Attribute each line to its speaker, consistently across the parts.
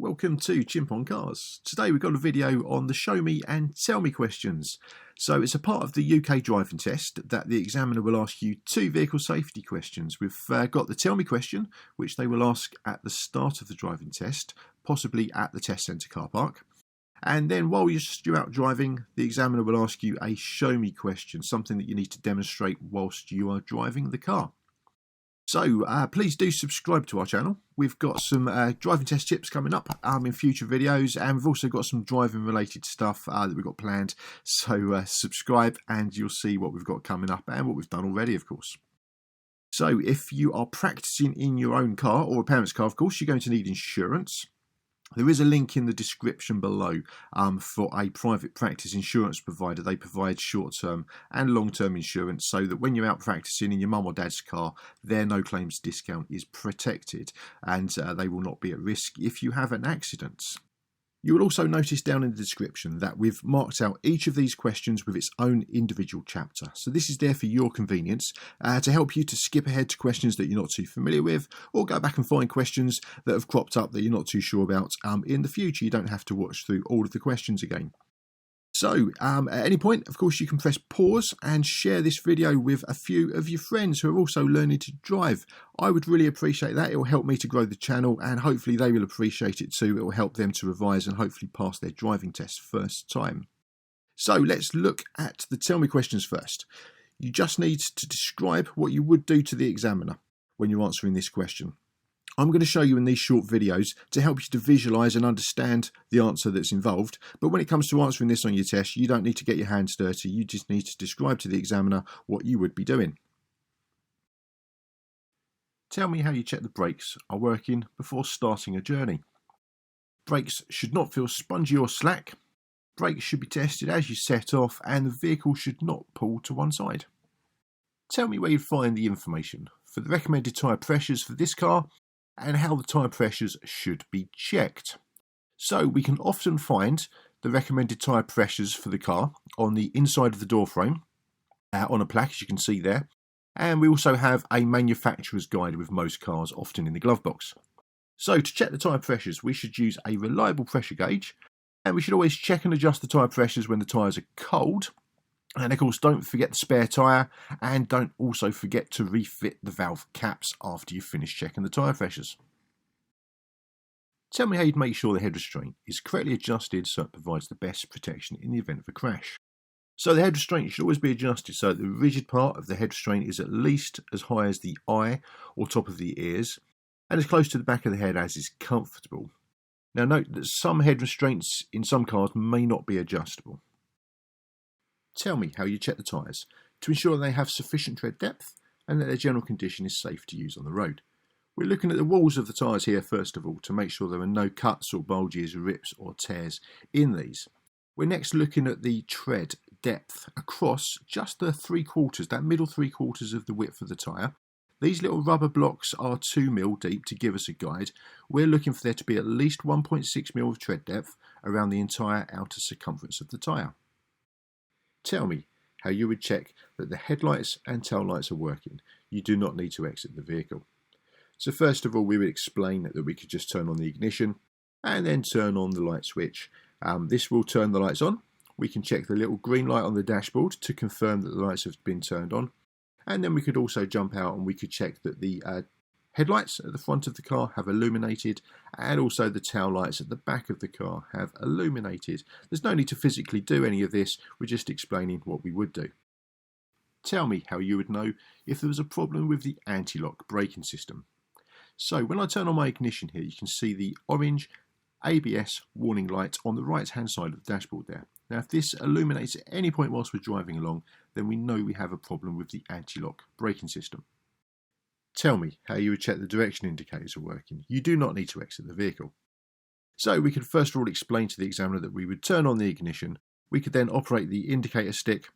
Speaker 1: Welcome to Chimp on Cars. Today we've got a video on the show me and tell me questions. So it's a part of the UK driving test that the examiner will ask you two vehicle safety questions. We've got the tell me question, which they will ask at the start of the driving test, possibly at the test centre car park. And then while you're out driving, the examiner will ask you a show me question, something that you need to demonstrate whilst you are driving the car. So please do subscribe to our channel. We've got some driving test tips coming up in future videos, and we've also got some driving related stuff that we've got planned. So subscribe and you'll see what we've got coming up and what we've done already, of course. So if you are practicing in your own car or a parent's car, of course, you're going to need insurance. There is a link in the description below for a private practice insurance provider. They provide short-term and long-term insurance so that when you're out practicing in your mum or dad's car, their no claims discount is protected and they will not be at risk if you have an accident. You will also notice down in the description that we've marked out each of these questions with its own individual chapter. So this is there for your convenience to help you to skip ahead to questions that you're not too familiar with, or go back and find questions that have cropped up that you're not too sure about in the future. You don't have to watch through all of the questions again. So at any point, of course, you can press pause and share this video with a few of your friends who are also learning to drive. I would really appreciate that. It will help me to grow the channel and hopefully they will appreciate it too. It will help them to revise and hopefully pass their driving test first time. So let's look at the tell me questions first. You just need to describe what you would do to the examiner when you're answering this question. I'm going to show you in these short videos to help you to visualise and understand the answer that's involved. But when it comes to answering this on your test, you don't need to get your hands dirty. You just need to describe to the examiner what you would be doing. Tell me how you check the brakes are working before starting a journey. Brakes should not feel spongy or slack. Brakes should be tested as you set off and the vehicle should not pull to one side. Tell me where you find the information for the recommended tyre pressures for this car and how the tyre pressures should be checked. So we can often find the recommended tyre pressures for the car on the inside of the door frame, on a plaque as you can see there, and we also have a manufacturer's guide with most cars, often in the glove box. So to check the tyre pressures, we should use a reliable pressure gauge, and we should always check and adjust the tyre pressures when the tyres are cold. And of course, don't forget the spare tyre, and don't also forget to refit the valve caps after you finish checking the tyre pressures. Tell me how you'd make sure the head restraint is correctly adjusted so it provides the best protection in the event of a crash. So the head restraint should always be adjusted so that the rigid part of the head restraint is at least as high as the eye or top of the ears, and as close to the back of the head as is comfortable. Now note that some head restraints in some cars may not be adjustable. Tell me how you check the tyres to ensure they have sufficient tread depth and that their general condition is safe to use on the road. We're looking at the walls of the tyres here first of all to make sure there are no cuts or bulges, rips or tears in these. We're next looking at the tread depth across just the 3/4, that middle 3/4 of the width of the tyre. These little rubber blocks are 2 mm deep to give us a guide. We're looking for there to be at least 1.6 mm of tread depth around the entire outer circumference of the tyre. Tell me how you would check that the headlights and tail lights are working. You do not need to exit the vehicle. So first of all, we would explain that we could just turn on the ignition and then turn on the light switch. This will turn the lights on. We can check the little green light on the dashboard to confirm that the lights have been turned on. And then we could also jump out and we could check that the headlights at the front of the car have illuminated, and also the tail lights at the back of the car have illuminated. There's no need to physically do any of this, we're just explaining what we would do. Tell me how you would know if there was a problem with the anti-lock braking system. So when I turn on my ignition here, you can see the orange ABS warning light on the right hand side of the dashboard there. Now if this illuminates at any point whilst we're driving along, then we know we have a problem with the anti-lock braking system. Tell me how you would check the direction indicators are working. You do not need to exit the vehicle. So we could first of all explain to the examiner that we would turn on the ignition. We could then operate the indicator stick,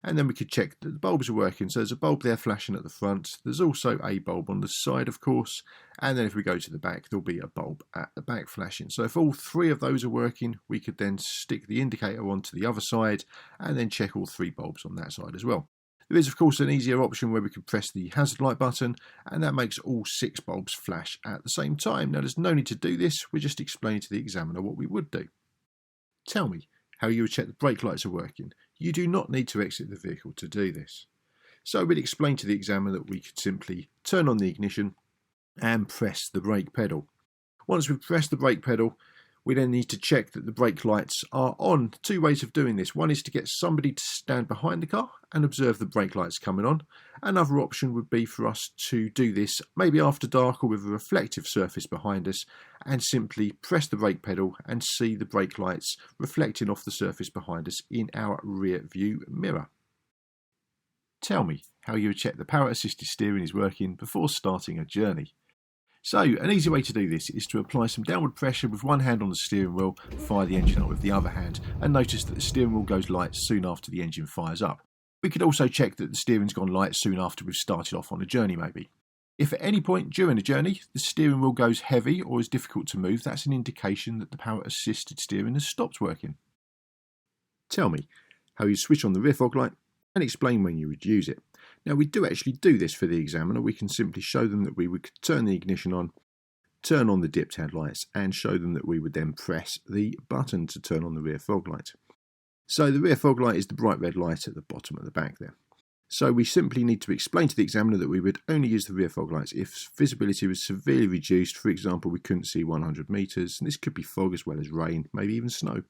Speaker 1: and then we could check that the bulbs are working. So there's a bulb there flashing at the front. There's also a bulb on the side, of course. And then if we go to the back, there'll be a bulb at the back flashing. So if all three of those are working, we could then stick the indicator onto the other side and then check all three bulbs on that side as well. There is of course an easier option where we could press the hazard light button, and that makes all 6 bulbs flash at the same time. Now there's no need to do this, we're just explaining to the examiner what we would do. Tell me how you would check the brake lights are working. You do not need to exit the vehicle to do this. So we'd explain to the examiner that we could simply turn on the ignition and press the brake pedal. Once we've pressed the brake pedal, we then need to check that the brake lights are on. 2 ways of doing this. One is to get somebody to stand behind the car and observe the brake lights coming on. Another option would be for us to do this maybe after dark or with a reflective surface behind us, and simply press the brake pedal and see the brake lights reflecting off the surface behind us in our rear view mirror. Tell me how you would check the power assisted steering is working before starting a journey. So an easy way to do this is to apply some downward pressure with one hand on the steering wheel, fire the engine up with the other hand, and notice that the steering wheel goes light soon after the engine fires up. We could also check that the steering's gone light soon after we've started off on a journey maybe. If at any point during a journey the steering wheel goes heavy or is difficult to move, that's an indication that the power assisted steering has stopped working. Tell me how you switch on the rear fog light and explain when you would use it. Now we do actually do this for the examiner. We can simply show them that we would turn the ignition on, turn on the dipped headlights, and show them that we would then press the button to turn on the rear fog light. So the rear fog light is the bright red light at the bottom at the back there. So we simply need to explain to the examiner that we would only use the rear fog lights if visibility was severely reduced. For example, we couldn't see 100 metres, and this could be fog as well as rain, maybe even snow.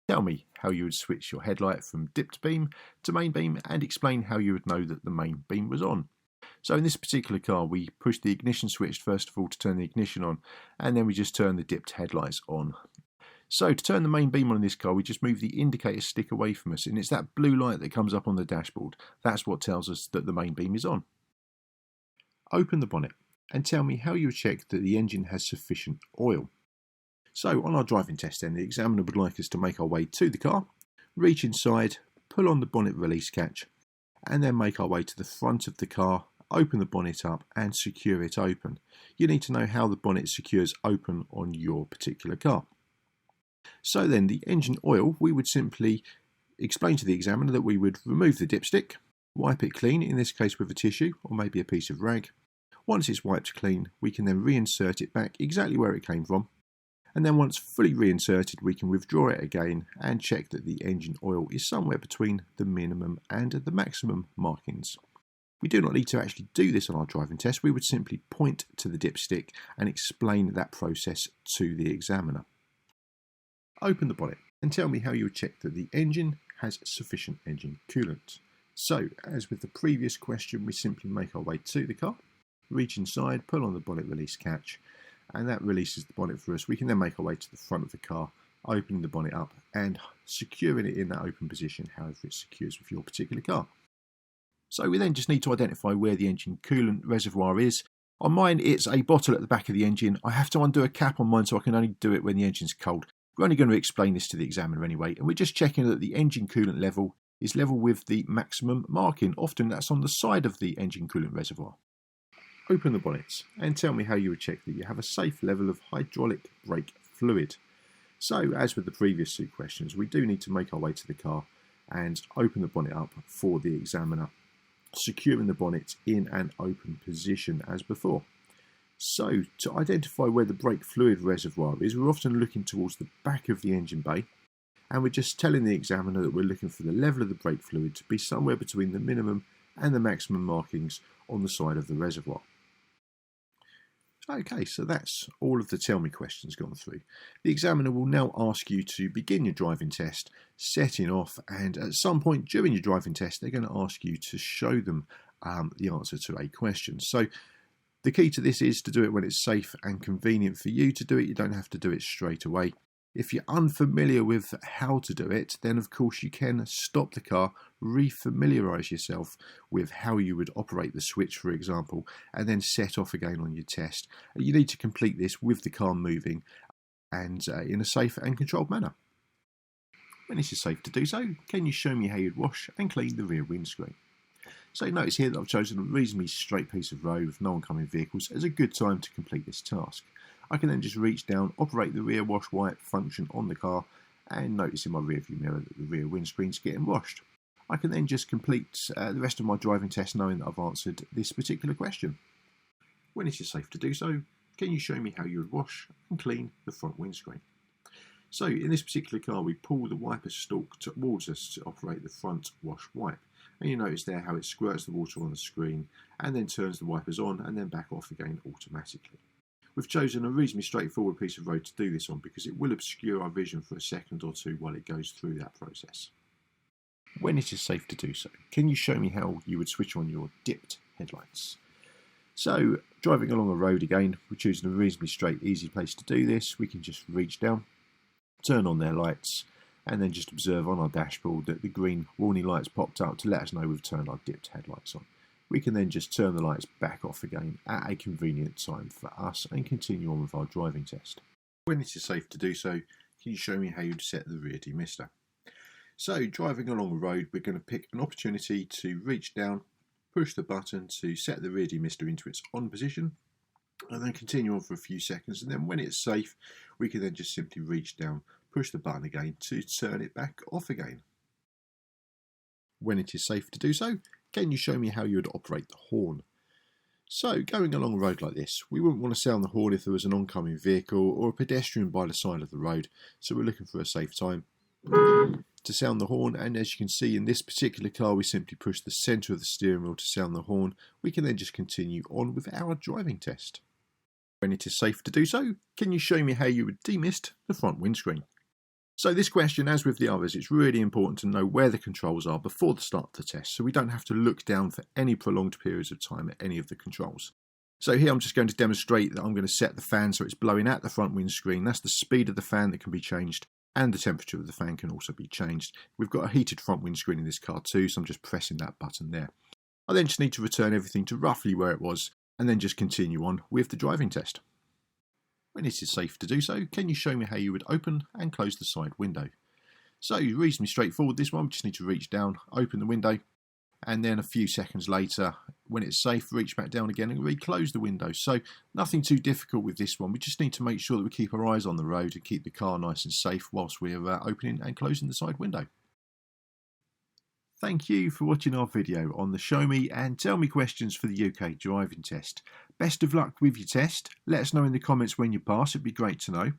Speaker 1: Tell me how you would switch your headlight from dipped beam to main beam, and explain how you would know that the main beam was on. So in this particular car, we push the ignition switch first of all to turn the ignition on, and then we just turn the dipped headlights on. So to turn the main beam on in this car, we just move the indicator stick away from us, and it's that blue light that comes up on the dashboard. That's what tells us that the main beam is on. Open the bonnet and tell me how you would check that the engine has sufficient oil. So on our driving test then, the examiner would like us to make our way to the car, reach inside, pull on the bonnet release catch, and then make our way to the front of the car, open the bonnet up and secure it open. You need to know how the bonnet secures open on your particular car. So then the engine oil, we would simply explain to the examiner that we would remove the dipstick, wipe it clean, in this case with a tissue or maybe a piece of rag. Once it's wiped clean, we can then reinsert it back exactly where it came from. And then once fully reinserted, we can withdraw it again and check that the engine oil is somewhere between the minimum and the maximum markings. We do not need to actually do this on our driving test. We would simply point to the dipstick and explain that process to the examiner. Open the bonnet and tell me how you would check that the engine has sufficient engine coolant. So, as with the previous question, we simply make our way to the car, reach inside, pull on the bonnet release catch, and that releases the bonnet for us. We can then make our way to the front of the car, opening the bonnet up and securing it in that open position, however it secures with your particular car. So we then just need to identify where the engine coolant reservoir is. On mine, it's a bottle at the back of the engine. I have to undo a cap on mine, so I can only do it when the engine's cold. We're only going to explain this to the examiner anyway, and we're just checking that the engine coolant level is level with the maximum marking. Often that's on the side of the engine coolant reservoir. Open the bonnets and tell me how you would check that you have a safe level of hydraulic brake fluid. So, as with the previous 2 questions, we do need to make our way to the car and open the bonnet up for the examiner, securing the bonnet in an open position as before. So, to identify where the brake fluid reservoir is, we're often looking towards the back of the engine bay, and we're just telling the examiner that we're looking for the level of the brake fluid to be somewhere between the minimum and the maximum markings on the side of the reservoir. Okay, so that's all of the tell me questions gone through. The examiner will now ask you to begin your driving test, setting off, and at some point during your driving test, they're going to ask you to show them the answer to a question. So the key to this is to do it when it's safe and convenient for you to do it. You don't have to do it straight away. If you're unfamiliar with how to do it, then of course you can stop the car, re-familiarise yourself with how you would operate the switch, for example, and then set off again on your test. You need to complete this with the car moving and in a safe and controlled manner. When it is safe to do so, can you show me how you'd wash and clean the rear windscreen? So notice here that I've chosen a reasonably straight piece of road with no oncoming vehicles as a good time to complete this task. I can then just reach down, operate the rear wash wipe function on the car, and notice in my rear view mirror that the rear windscreen's getting washed. I can then just complete the rest of my driving test knowing that I've answered this particular question. When it is safe to do so, can you show me how you would wash and clean the front windscreen? So in this particular car, we pull the wiper stalk towards us to operate the front wash wipe. And you notice there how it squirts the water on the screen and then turns the wipers on and then back off again automatically. We've chosen a reasonably straightforward piece of road to do this on because it will obscure our vision for a second or two while it goes through that process. When it is safe to do so, can you show me how you would switch on your dipped headlights? So, driving along a road again, we're choosing a reasonably straight, easy place to do this. We can just reach down, turn on their lights, and then just observe on our dashboard that the green warning lights popped up to let us know we've turned our dipped headlights on. We can then just turn the lights back off again at a convenient time for us and continue on with our driving test. When it is safe to do so, can you show me how you'd set the rear demister? So, driving along the road, we're going to pick an opportunity to reach down, push the button to set the rear demister into its on position, and then continue on for a few seconds, and then when it's safe, we can then just simply reach down, push the button again to turn it back off again. When it is safe to do so, can you show me how you would operate the horn? So, going along a road like this, we wouldn't want to sound the horn if there was an oncoming vehicle or a pedestrian by the side of the road, so we're looking for a safe time to sound the horn, and as you can see in this particular car, we simply push the centre of the steering wheel to sound the horn. We can then just continue on with our driving test. When it is safe to do so, can you show me how you would demist the front windscreen? So this question, as with the others, it's really important to know where the controls are before the start of the test, so we don't have to look down for any prolonged periods of time at any of the controls. So here I'm just going to demonstrate that I'm going to set the fan so it's blowing at the front windscreen. That's the speed of the fan that can be changed, and the temperature of the fan can also be changed. We've got a heated front windscreen in this car too, so I'm just pressing that button there. I then just need to return everything to roughly where it was, and then just continue on with the driving test. When it is safe to do so, can you show me how you would open and close the side window? So reasonably straightforward this one, we just need to reach down, open the window, and then a few seconds later, when it's safe, reach back down again and reclose the window. So nothing too difficult with this one, we just need to make sure that we keep our eyes on the road and keep the car nice and safe whilst we're opening and closing the side window. Thank you for watching our video on the Show Me and Tell Me questions for the UK driving test. Best of luck with your test. Let us know in the comments when you pass, it'd be great to know.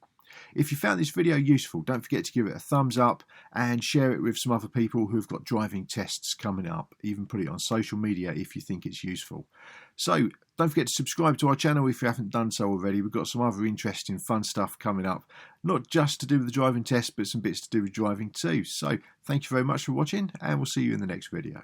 Speaker 1: If you found this video useful, don't forget to give it a thumbs up and share it with some other people who've got driving tests coming up. Even put it on social media if you think it's useful. So don't forget to subscribe to our channel if you haven't done so already. We've got some other interesting fun stuff coming up, not just to do with the driving test, but some bits to do with driving too. So thank you very much for watching, and we'll see you in the next video.